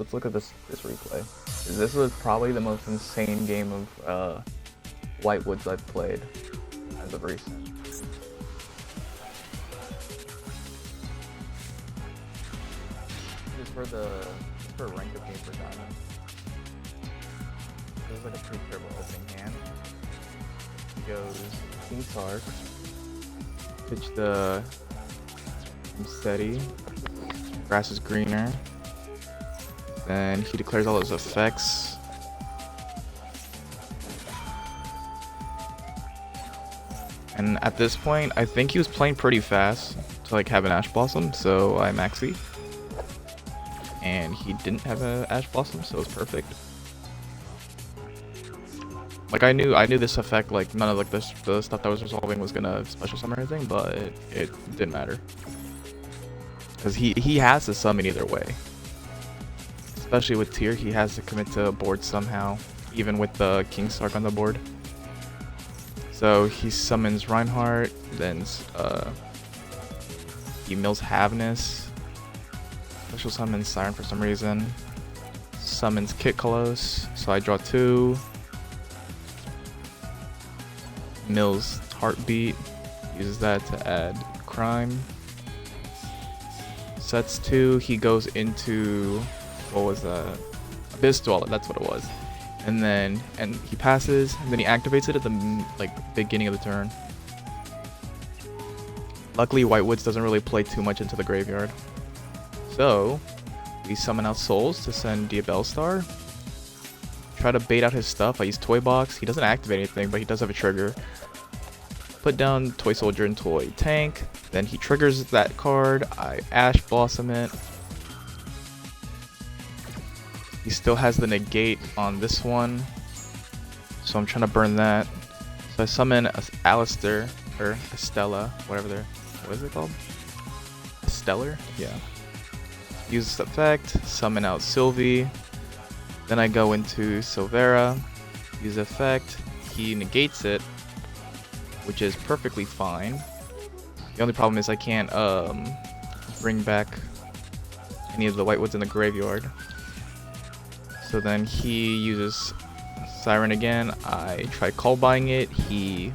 let's look at this replay. This was probably the most insane game of Whitewoods I've played as of recent. Just for rank of game for Diamond. This is like a pretty terrible opening hand. He goes King Sark. Pitch the steady. Grass is greener. Then he declares all his effects. And at this point, I think he was playing pretty fast to like have an Ash Blossom, so I maxi. And he didn't have an Ash Blossom, so it was perfect. Like I knew this effect, like none of like the stuff that was resolving was gonna special summon or anything, but it didn't matter. Because he has to summon either way. Especially with tier, he has to commit to a board somehow, even with the King Sark on the board. So he summons Reinhardt, then he mills Havness, special summons Siren for some reason, summons Kit Kalos, so I draw 2, mills Heartbeat, uses that to add Crime, sets 2, he goes into, what was that? Abyss Dweller, that's what it was. And he passes, and then he activates it at the beginning of the turn. Luckily, Whitewoods doesn't really play too much into the graveyard. So, we summon out Souls to send Diabellstar. Try to bait out his stuff. I use Toy Box. He doesn't activate anything, but he does have a trigger. Put down Toy Soldier and Toy Tank. Then he triggers that card. I Ash Blossom it. He still has the negate on this one, so I'm trying to burn that. So I summon Alistair, or Estella, what is it called? Stellar? Yeah. Use this effect, summon out Sylvie. Then I go into Silvera, use effect, he negates it, which is perfectly fine. The only problem is I can't bring back any of the Whitewoods in the graveyard. So then he uses Siren again. I try call buying it. He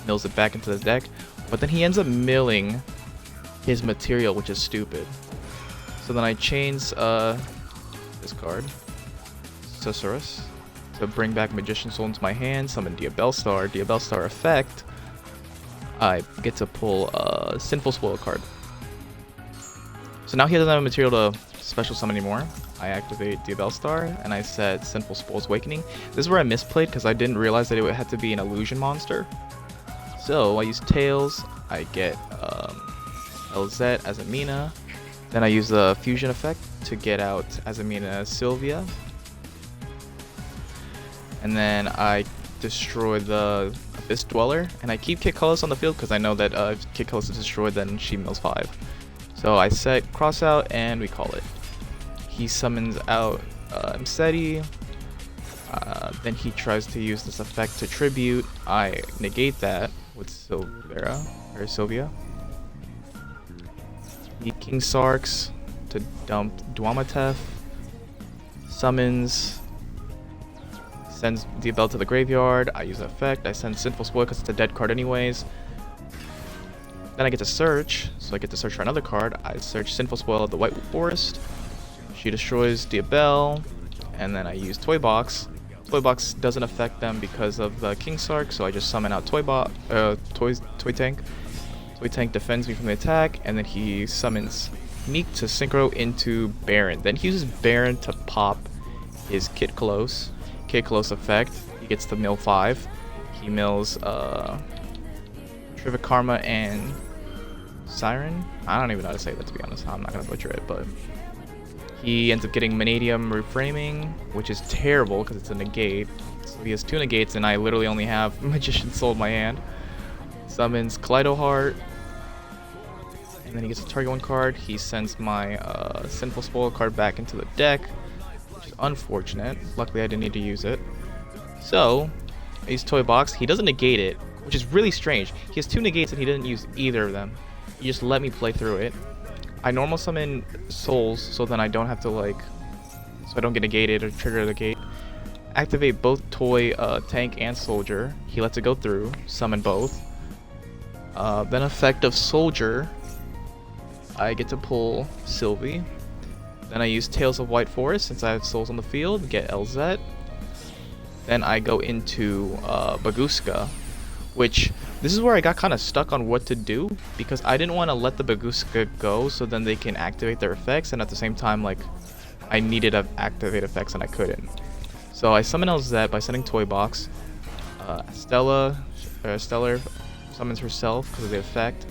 mills it back into the deck. But then he ends up milling his material, which is stupid. So then I chains this card, Susurrus, to bring back Magician Soul into my hand, summon Diabellstar. Diabellstar effect, I get to pull a Sinful Spoil card. So now he doesn't have a material to special summon anymore. I activate Diabellstar, and I set Sinful Spoil's Awakening. This is where I misplayed, because I didn't realize that it had to be an illusion monster. So I use Tails, I get LZ Azamina, then I use the Fusion effect to get out Azamina Sylvia. And then I destroy the Abyss Dweller, and I keep Kit Kalos on the field, because I know that if Kit Kalos is destroyed, then she mills 5. So I set Cross out, and we call it. He summons out Mseti, then he tries to use this effect to tribute. I negate that with Sylvia. He King Sarks to dump Dwamatef, summons, sends Diabell to the graveyard. I use the effect, I send Sinful Spoil because it's a dead card anyways. Then I get to search, so I get to search for another card. I search Sinful Spoil at the WhiteForest. She destroys Diabell, and then I use Toy Box. Toy Box doesn't affect them because of the King Sark, so I just summon out Toy Tank. Toy Tank defends me from the attack, and then he summons Meek to synchro into Baron. Then he uses Baron to pop his Kit Kalos. Kit Kalos effect, he gets to mill 5. He mills Trivic Karma and Siren. I don't even know how to say that, to be honest. I'm not going to butcher it, but he ends up getting Manadium Reframing, which is terrible because it's a negate. So he has 2 negates, and I literally only have Magician Soul in my hand. Summons Kaleido Heart, and then he gets a target 1 card. He sends my Sinful Spoil card back into the deck, which is unfortunate. Luckily, I didn't need to use it. So, I use Toy Box. He doesn't negate it, which is really strange. He has 2 negates, and he didn't use either of them. He just let me play through it. I normal summon Souls, so then I don't have to like so I don't get negated or trigger the gate. Activate both toy, tank, and soldier. He lets it go through. Summon both. Then effect of soldier, I get to pull Sylvie. Then I use Tales of WhiteForest since I have souls on the field, get LZ. Then I go into Baguska, which this is where I got kind of stuck on what to do because I didn't want to let the Baguska go so then they can activate their effects, and at the same time like I needed to activate effects and I couldn't. So I summon LZ by sending Toy Box. Stellar summons herself because of the effect.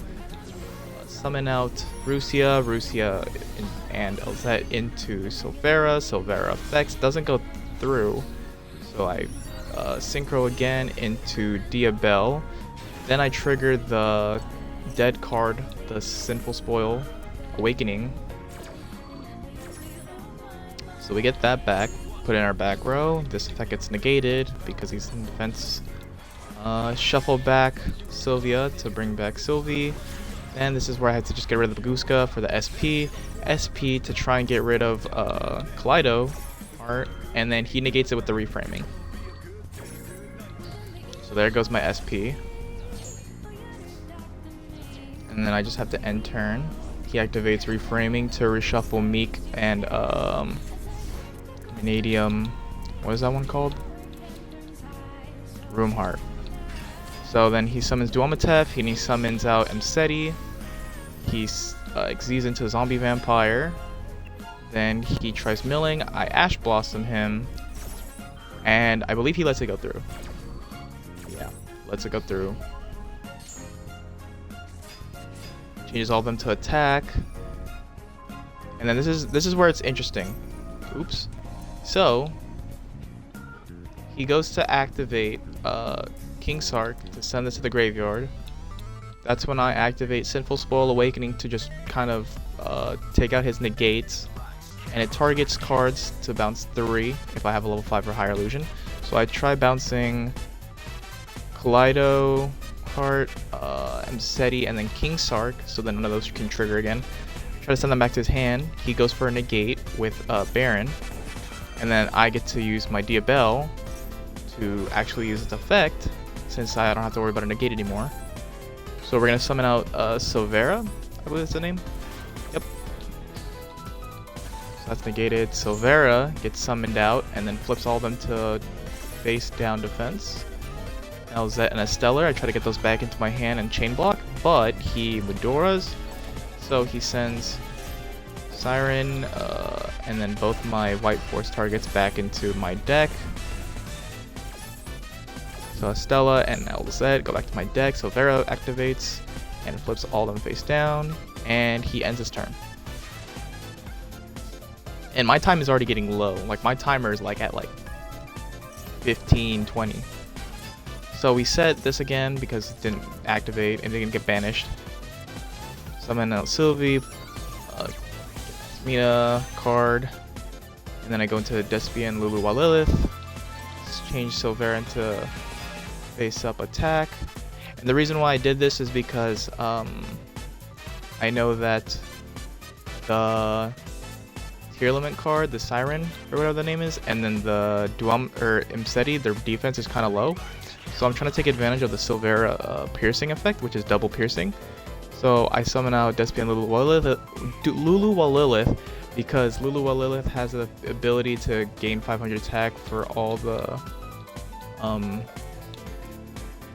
Summon out Rusia, and LZ into Silvera. Silvera effects doesn't go through, so I synchro again into Diabel. Then I trigger the dead card, the Sinful Spoil Awakening. So we get that back, put it in our back row. This effect gets negated because he's in defense. Shuffle back Sylvia to bring back Sylvie. And this is where I had to just get rid of the Baguska for the SP. SP to try and get rid of Kaleido art, and then he negates it with the reframing. So there goes my SP. And then I just have to end turn. He activates reframing to reshuffle Meek and Vanadium. What is that one called? Room Heart. So then he summons Duomatef, and he summons out Mseti. He Xyz into a Zombie Vampire. Then he tries milling. I Ash Blossom him. And I believe he lets it go through. Yeah, lets it go through. Changes all of them to attack. And then this is where it's interesting. Oops. So he goes to activate King Sark to send this to the graveyard. That's when I activate Sinful Spoil Awakening to just kind of take out his negates, and it targets cards to bounce 3 if I have a level 5 or higher illusion. So I try bouncing Kaleido, Heart, Mseti, and then King Sark, so then none of those can trigger again. Try to send them back to his hand. He goes for a negate with Baron, and then I get to use my Diabel to actually use its effect, since I don't have to worry about a negate anymore. So we're going to summon out Silvera, I believe that's the name. Yep. So that's negated. Silvera gets summoned out and then flips all of them to face down defense. LZ and a Stellar, I try to get those back into my hand and chain block, but he Medoras. So he sends Siren and then both my WhiteForest targets back into my deck. So Stella and LZ go back to my deck. Silvera activates and flips all of them face down, and he ends his turn. And my time is already getting low. Like my timer is like at like 15, 20. So we set this again because it didn't activate and didn't get banished. Summon out Sylvie, Azamina card, and then I go into Despian, Lulu Lilith. Change Silvera into face up attack. And the reason why I did this is because I know that the tier limit card, the Siren or whatever the name is, and then the Mseti, their defense is kind of low. So I'm trying to take advantage of the Silvera piercing effect, which is double piercing. So I summon out Despian Lulu Lilith because Lulu Lilith has the ability to gain 500 attack for all the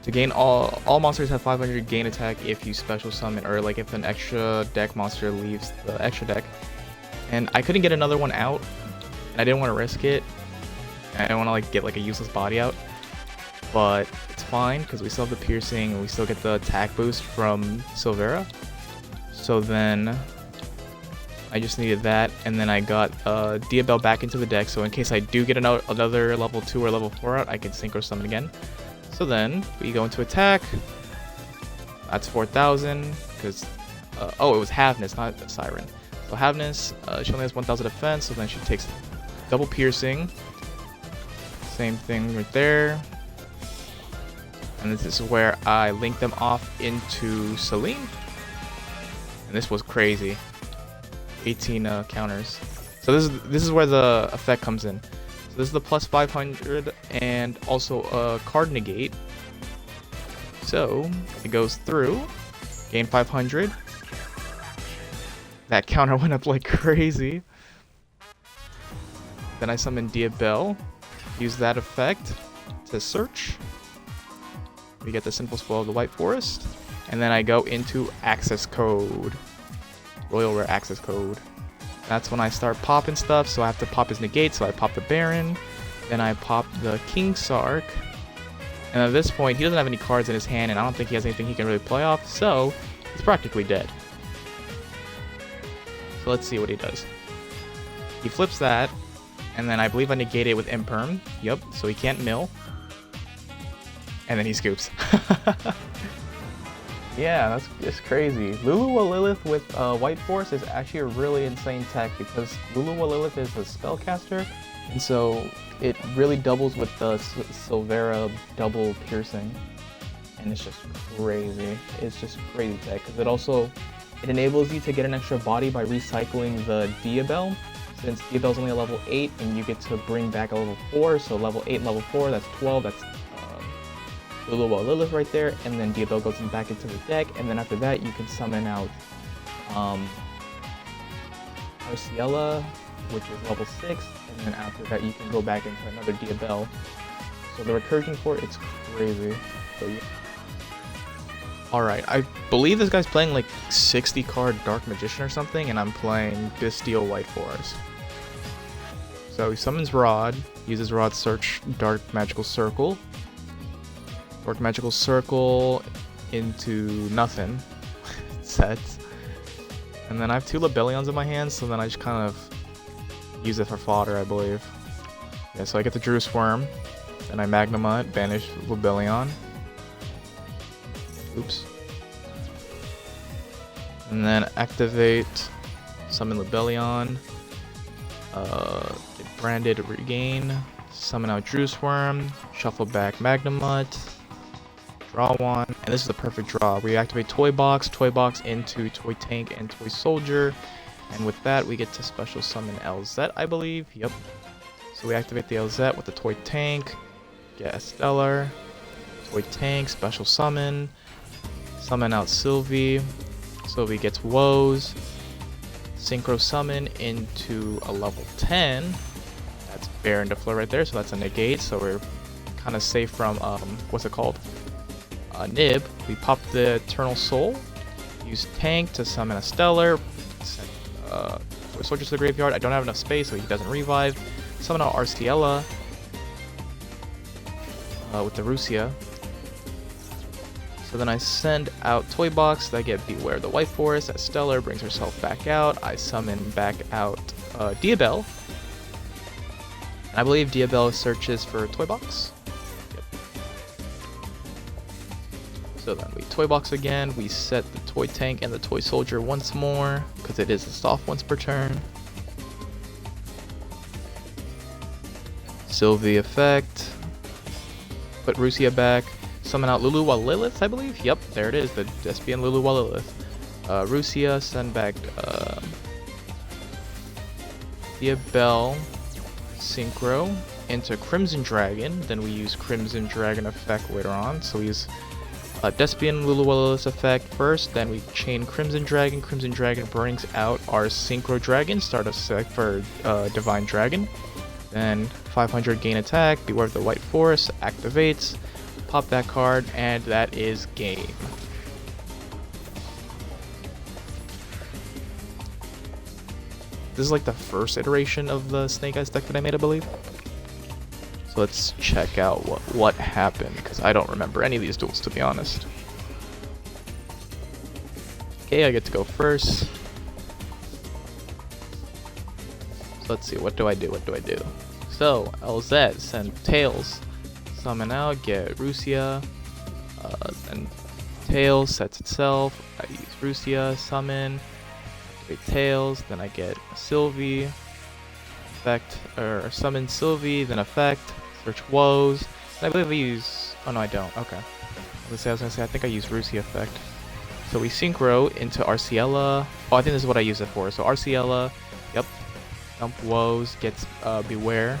to gain all monsters have 500 gain attack if you special summon, or like if an extra deck monster leaves the extra deck. And I couldn't get another one out, and I didn't want to risk it. I didn't want to like get like a useless body out, but it's fine because we still have the piercing and we still get the attack boost from Silvera. So then I just needed that, and then I got Diabel back into the deck, so in case I do get another level 2 or level 4 out, I can synchro summon again. So then we go into attack. That's 4,000 because oh, it was Havness, not Siren. So Havness, she only has 1,000 defense, so then she takes double piercing. Same thing right there. And this is where I link them off into Celine. And this was crazy. 18 counters. So this is where the effect comes in. So this is the plus 500 and also a card negate. So it goes through, gain 500. That counter went up like crazy. Then I summon Duel, use that effect to search. We get the simple spell of the WhiteForest, and then I go into access code, Royal Rare access code. That's when I start popping stuff, so I have to pop his negate, so I pop the Baron, then I pop the King Sark, and at this point he doesn't have any cards in his hand, and I don't think he has anything he can really play off, so he's practically dead. So let's see what he does. He flips that, and then I believe I negate it with Imperm. Yep, so he can't mill. And then he scoops. Yeah, it's crazy. Lulu Lilith with WhiteForest is actually a really insane tech because Lulu Lilith is a spellcaster, and so it really doubles with the Silvera double piercing, and it's just crazy. It's just crazy tech because it enables you to get an extra body by recycling the Duel. Since Duel's only a level 8 and you get to bring back a level 4, so level 8 and level 4, that's 12, that's Lulu Lilith right there, and then Duel goes back into the deck, and then after that you can summon out Arciela, which is level 6, and then after that you can go back into another Duel. So the recursion for it's crazy. So yeah. Alright, I believe this guy's playing like 60 card Dark Magician or something, and I'm playing Bestial WhiteForest. So he summons Rod, uses Rod search Dark Magical Circle. Dark Magical Circle into nothing. Sets. And then I have 2 Lebellions in my hands, so then I just kind of use it for fodder, I believe. Yeah, so I get the Druid Worm, then I Magnamut, banish Lebellion. Oops. And then activate, summon Lebellion, get branded regain, summon out Druid Worm, shuffle back Magnamut, draw one, and this is the perfect draw. We activate Toy Box into Toy Tank and Toy Soldier, and with that we get to special summon LZ, I believe. Yep. So we activate the LZ with the Toy Tank, get Stellar, Toy Tank, special summon out Sylvie. Sylvie gets Woes, synchro summon into a level 10. That's Baron to Fleur right there, so that's a negate, so we're kind of safe from what's it called? Nib. We pop the Eternal Soul, use Tank to summon a Stellar, send Toy Soldier to the graveyard. I don't have enough space, so he doesn't revive. Summon out Arciela with the Rusia. So then I send out Toy Box, I get Beware the WhiteForest, that Stellar brings herself back out. I summon back out Duel. And I believe Duel searches for Toy Box. Yep. So then we Toy Box again, we set the Toy Tank and the Toy Soldier once more, because it is a soft once per turn. Sylvie effect. Put Rusia back. Summon out Lulu Lilith, I believe? Yep, there it is, the Despian Lulu Lilith. Rusia, send back Duel, Synchro, into Crimson Dragon. Then we use Crimson Dragon effect later on. So we use Despian Lulu Lilith effect first, then we chain Crimson Dragon. Crimson Dragon brings out our Synchro Dragon, start a sec for Divine Dragon. Then 500 gain attack, Beware of the WhiteForest, activates. Pop that card, and that is game. This is like the first iteration of the Snake Eyes deck that I made, I believe. So let's check out what happened, because I don't remember any of these duels, to be honest. Okay, I get to go first. So let's see, what do I do? So, LZ, send Tails. Summon out, get Rusia, and Tails sets itself. I use Rusia, summon, activate Tails, then I get Sylvie, effect, or summon Sylvie, then effect, search Woes. And I believe I use, oh no I don't, okay. I was gonna say, I think I use Rusia effect. So we synchro into Arciela. Oh, I think this is what I use it for. So Arciela, yep. Dump Woes, gets Beware.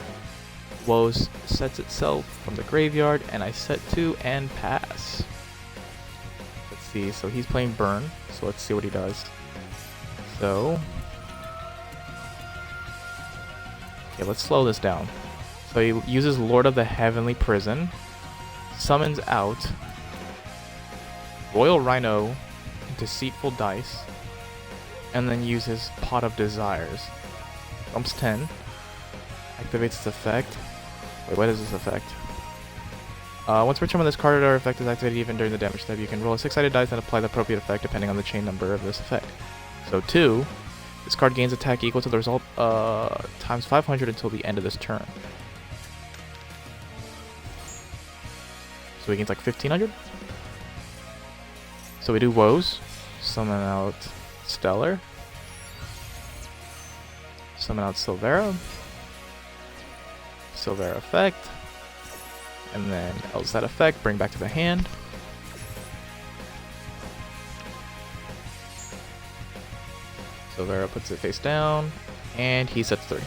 Woes sets itself from the graveyard, and I set 2 and pass. Let's see, so he's playing Burn, so let's see what he does. So, okay, let's slow this down. So he uses Lord of the Heavenly Prison, summons out Royal Rhino, Deceitful Dice, and then uses Pot of Desires. Dumps 10, activates its effect. Wait, what is this effect? Once per turn when this card or effect is activated even during the damage step, you can roll a 6-sided dice and apply the appropriate effect depending on the chain number of this effect. So 2, this card gains attack equal to the result times 500 until the end of this turn. So he gains like 1500. So we do Woes, summon out Stellar, summon out Silvera, Silvera effect, and then LZ effect, bring back to the hand. Silvera puts it face down, and he sets 3.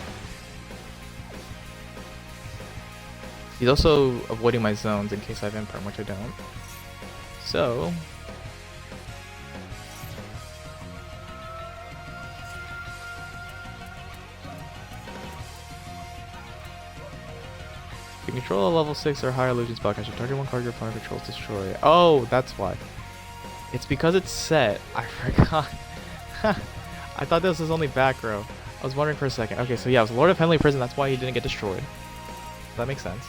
He's also avoiding my zones in case I have Imperm, which I don't. So, you control a level 6 or higher illusion spellcaster. Target one card your opponent controls, destroy. Oh, that's why. It's because it's set. I forgot. I thought this was only back row. I was wondering for a second. Okay, so yeah, it was Lord of Heavenly Prison. That's why he didn't get destroyed. That makes sense.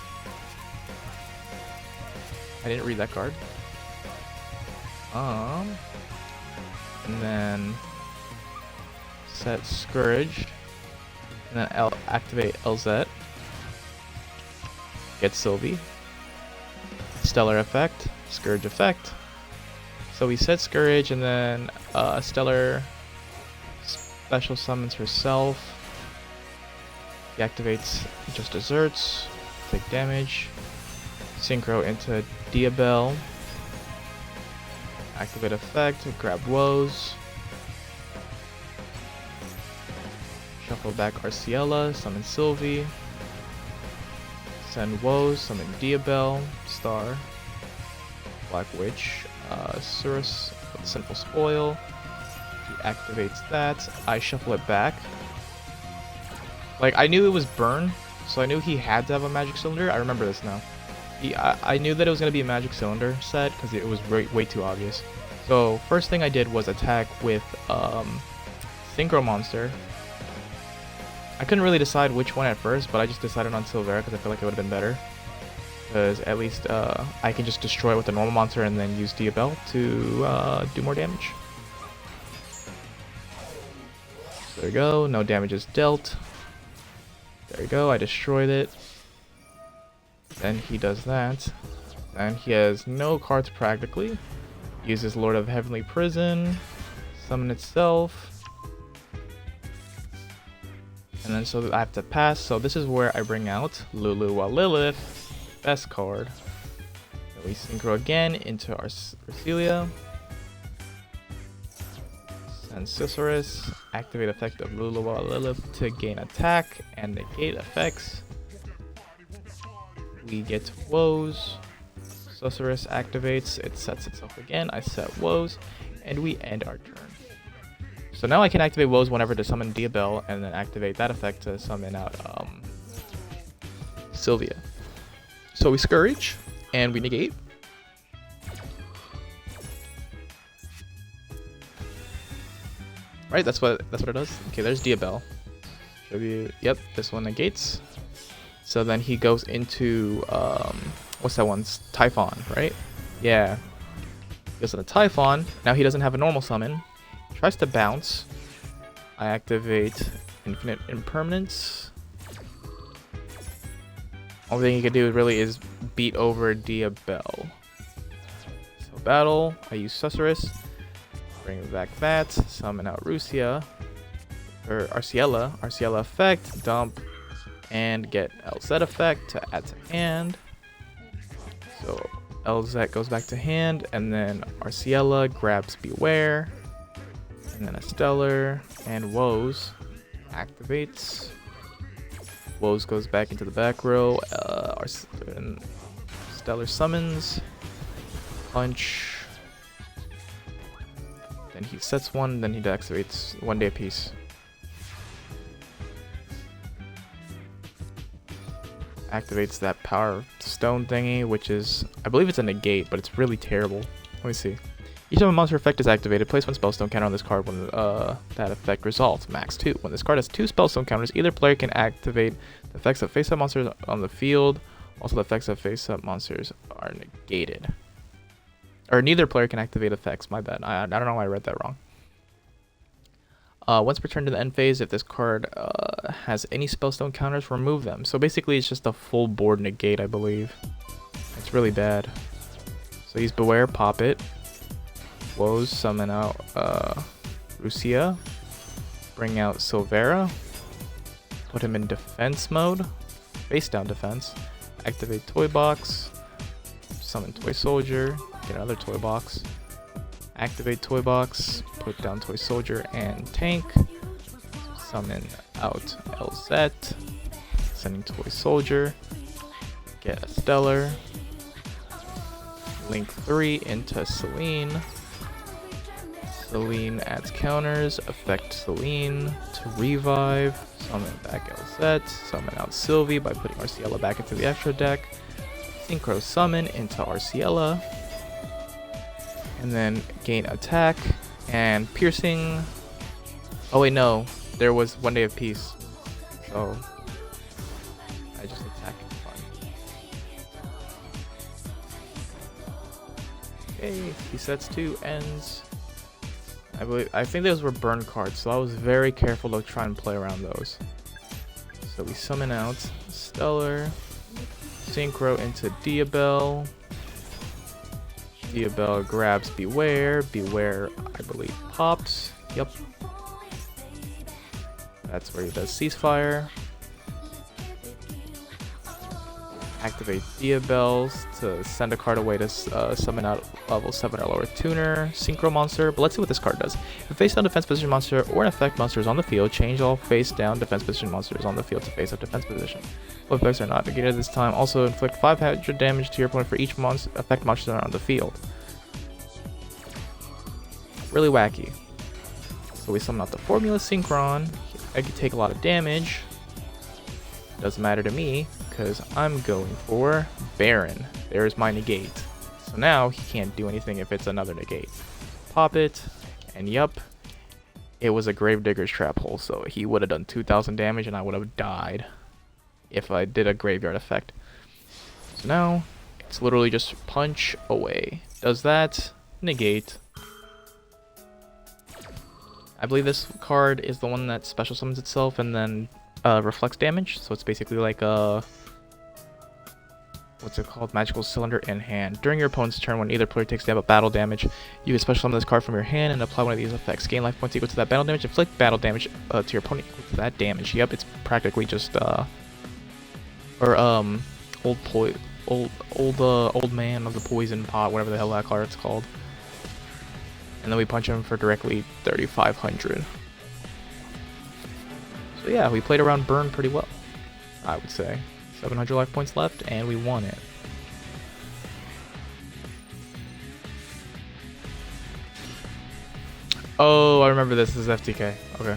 I didn't read that card. And then set Scourge, and then activate LZ. Get Sylvie. Stellar effect, Scourge effect. So we set Scourge, and then Stellar special summons herself. He activates just desserts, take damage. Synchro into Diabel. Activate effect, grab Woes. Shuffle back Arciella, summon Sylvie. Send Woes, summon Diabel, Star. Black Witch, Surus, Sinful Spoil. He activates that. I shuffle it back. Like, I knew it was Burn, so I knew he had to have a Magic Cylinder. I remember this now. I knew that it was going to be a Magic Cylinder set because it was way too obvious. So first thing I did was attack with Synchro Monster. I couldn't really decide which one at first, but I just decided on Silvera because I feel like it would have been better. Because at least I can just destroy it with a normal monster and then use Diabel to do more damage. There we go, no damage is dealt. There we go, I destroyed it. Then he does that. And he has no cards practically. Uses Lord of Heavenly Prison. Summon itself. And then so I have to pass. So this is where I bring out Luluwa Lilith. Best card. Then we synchro again into our Arcelia. Send Cicerus. Activate effect of Luluwa Lilith to gain attack and negate effects. We get Woes. Sorceress activates, it sets itself again. I set Woes, and we end our turn. So now I can activate Woes whenever to summon Diabel, and then activate that effect to summon out Sylvia. So we Scourge, and we negate. Right, that's what it does. Okay, there's Diabel. Tribute. Yep, this one negates. So then he goes into, what's that one? Typhon, right? Yeah. He goes into Typhon. Now he doesn't have a normal summon. Tries to bounce. I activate Infinite Impermanence. Only thing he can do really is beat over Diabel. So battle. I use Susurrus. Bring back that. Summon out Rusia. Or Arciella. Arciella effect. Dump. And get LZ effect to add to hand. So LZ goes back to hand, and then Arciella grabs Beware, and then a Stellar, and Woes activates. Woes goes back into the back row. Our Stellar summons. Punch. Then he sets one, then he deactivates 1 day apiece. Activates that power stone thingy, which is, I believe it's a negate, but it's really terrible. Let me see. Each time a monster effect is activated, place one spellstone counter on this card when that effect resolves. Max 2. When this card has 2 spellstone counters, either player can activate the effects of face-up monsters on the field. Also, the effects of face-up monsters are negated. Or neither player can activate effects. My bad. I don't know why I read that wrong. Once returned to the end phase, if this card has any spellstone counters, remove them. So basically, it's just a full board negate, I believe. It's really bad. So use Beware, pop it. Woes, summon out Rusia. Bring out Silvera. Put him in defense mode. Face down defense. Activate Toy Box. Summon Toy Soldier. Get another Toy Box. Activate Toy Box. Put down Toy Soldier and Tank. Summon out LZ. Sending Toy Soldier. Get a Stellar. Link 3 into Celine. Celine adds counters. Affect Celine to revive. Summon back LZ. Summon out Sylvie by putting Arciella back into the extra deck. Synchro Summon into Arciella. And then gain attack and piercing. Oh wait, no. There was 1 day of peace. So I just attack. Fine. Okay, he sets 2, ends. I think those were burn cards, so I was very careful to try and play around those. So we summon out Stellar, Synchro into Diabell. Diabell grabs Beware. Beware, I believe, pops. Yep. That's where he does Ceasefire. Activate Diabells to send a card away to summon out level 7 or lower tuner. Synchro monster, but let's see what this card does. If a face down defense position monster or an effect monster is on the field, change all face down defense position monsters on the field to face up defense position. All effects are not negated this time. Also inflict 500 damage to your opponent for each effect monster on the field. Really wacky. So we summon out the Formula Synchron. I could take a lot of damage. Doesn't matter to me, because I'm going for Baron. There's my negate. So now he can't do anything if it's another negate. Pop it, and yup, it was a Gravedigger's Trap Hole, so he would have done 2,000 damage and I would have died if I did a graveyard effect. So now, it's literally just punch away. Does that, negate. I believe this card is the one that special summons itself and then reflects damage, so it's basically like a what's it called? Magical Cylinder in hand. During your opponent's turn, when either player takes battle damage, you can special summon this card from your hand and apply one of these effects. Gain life points equal to that battle damage. Inflict battle damage to your opponent equal to that damage. Yep, it's practically just old man of the poison pot, whatever the hell that card's called. And then we punch him for directly 3,500. So yeah, we played around burn pretty well, I would say. 700 life points left, and we won it. Oh, I remember this. This is FTK. Okay.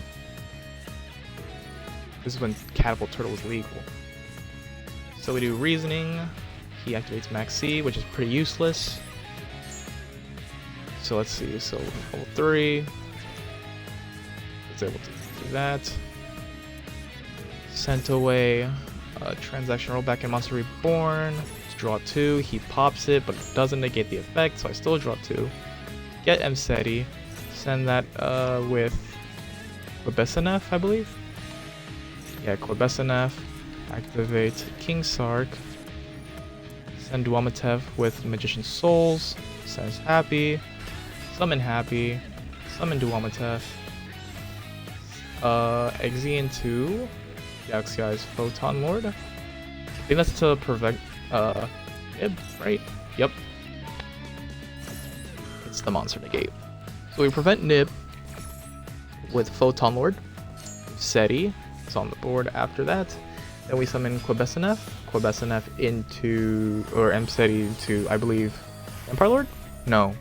This is when Catapult Turtle was legal. So we do Reasoning. He activates Max C, which is pretty useless. So let's see. So level 3. It's able to do that. Sent away. Transaction roll back in Monster Reborn. Let's draw 2. He pops it, but it doesn't negate the effect, so I still draw 2. Get Mseti. Send that with Klebesanef, I believe. Yeah, Klebesanef. Activate King Sark. Send Duamatev with Magician's Souls. Says Happy. Summon Happy. Summon Duamatev. Exian 2. Galaxy's Photon Lord. I think that's to prevent Nib, right? Yep. It's the monster negate. So we prevent Nib with Photon Lord. Seti is on the board after that. Then we summon Quabesanef into, or Mseti into, I believe, Empire Lord? No,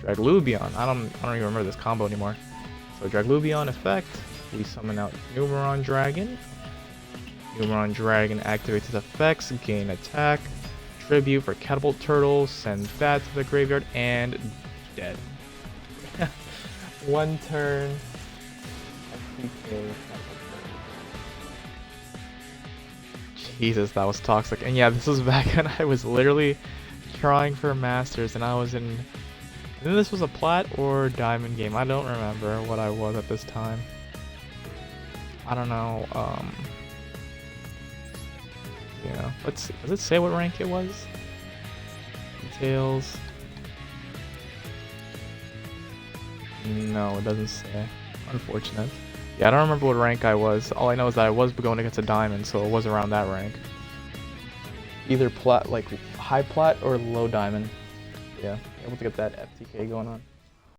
Draglubion. I don't even remember this combo anymore. So Draglubion effect, we summon out Numeron Dragon. Numeron Dragon activates its effects, gain attack, tribute for Catapult Turtle, send that to the graveyard, and dead. One turn. Jesus, that was toxic. And yeah, this was back when I was literally trying for Masters, and I was in... I think this was a Plat or Diamond game. I don't remember what I was at this time. I don't know. Yeah, let's see. Does it say what rank it was? Details. No, it doesn't say. Unfortunate. Yeah, I don't remember what rank I was. All I know is that I was going against a diamond, so it was around that rank. Either plat, like high plat or low diamond. Yeah, able to get that FTK going on.